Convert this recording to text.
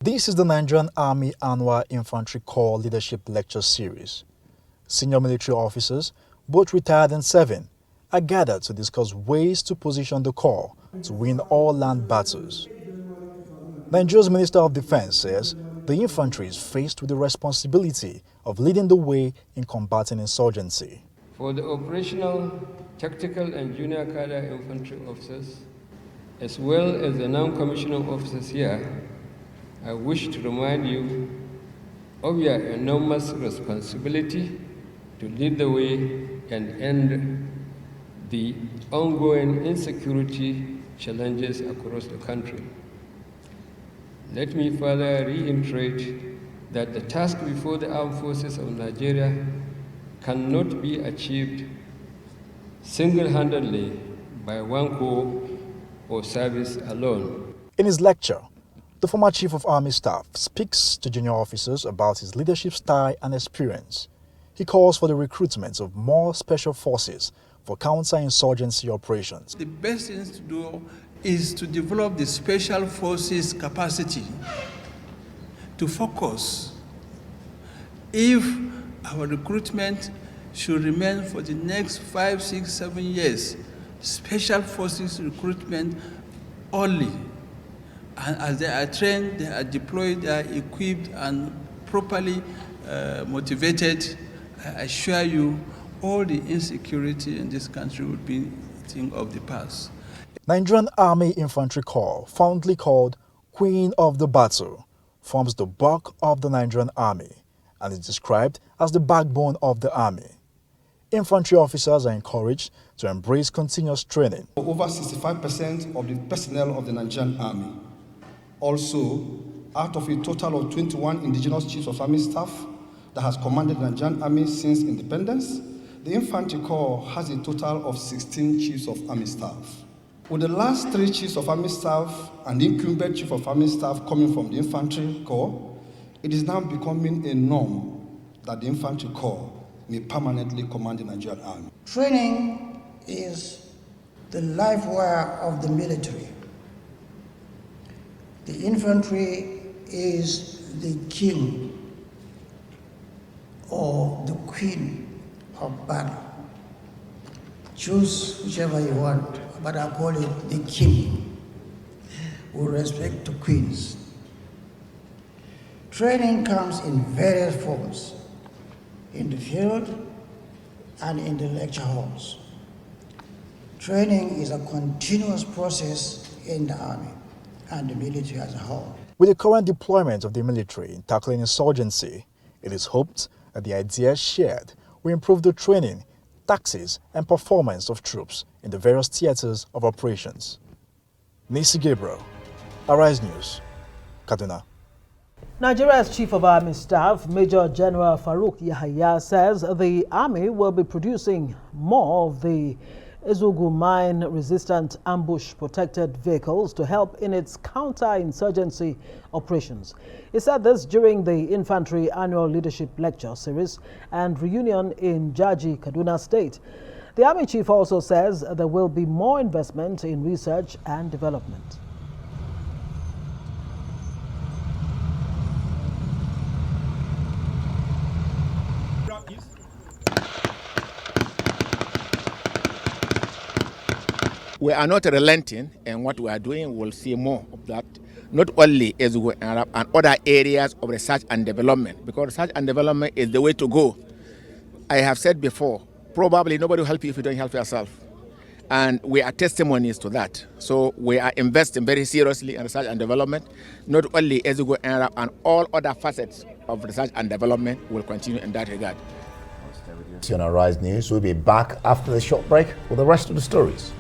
This is the Nigerian Army Annual Infantry Corps Leadership Lecture Series. Senior military officers, both retired and serving, are gathered to discuss ways to position the Corps to win all land battles. Nigeria's Minister of Defense says the infantry is faced with the responsibility of leading the way in combating insurgency. For the operational, tactical and junior cadre infantry officers, as well as the non-commissioned officers here, I wish to remind you of your enormous responsibility to lead the way and end the ongoing insecurity challenges across the country. Let me further reiterate that the task before the armed forces of Nigeria cannot be achieved single-handedly by one corps or service alone. In his lecture, the former Chief of Army Staff speaks to junior officers about his leadership style and experience. He calls for the recruitment of more special forces for counter-insurgency operations. The best thing to do is to develop the special forces capacity to focus. If our recruitment should remain for the next 5, 6, 7 years, special forces recruitment only. And as they are trained, they are deployed, they are equipped and properly motivated, I assure you, all the insecurity in this country would be a thing of the past. Nigerian Army Infantry Corps, fondly called Queen of the Battle, forms the bulk of the Nigerian Army and is described as the backbone of the Army. Infantry officers are encouraged to embrace continuous training. Over 65% of the personnel of the Nigerian Army. Also, out of a total of 21 indigenous chiefs of army staff that has commanded the Nigerian Army since independence, the Infantry Corps has a total of 16 chiefs of army staff. With the last 3 chiefs of army staff and the incumbent chief of army staff coming from the Infantry Corps, it is now becoming a norm that the Infantry Corps may permanently command the Nigerian Army. Training is the life wire of the military. The infantry is the king or the queen of battle. Choose whichever you want, but I call it the king with respect to queens. Training comes in various forms, in the field and in the lecture halls. Training is a continuous process in the army and the military as a whole. With the current deployment of the military in tackling insurgency, it is hoped that the ideas shared will improve the training, tactics, and performance of troops in the various theaters of operations. Nissi Gabriel, Arise News, Kaduna. Nigeria's Chief of Army Staff, Major General Farouk Yahaya, says the Army will be producing more of the Ezugu mine-resistant ambush-protected vehicles to help in its counter-insurgency operations. He said this during the Infantry Annual Leadership Lecture Series and reunion in Jaji, Kaduna State. The Army Chief also says there will be more investment in research and development. We are not relenting, and what we are doing, we'll see more of that, not only as we go in Arab and other areas of research and development, because research and development is the way to go. I have said before, probably nobody will help you if you don't help yourself. And we are testimonies to that. So we are investing very seriously in research and development, not only as we go in Arab and all other facets of research and development will continue in that regard. On Arise News, we'll be back after the short break with the rest of the stories.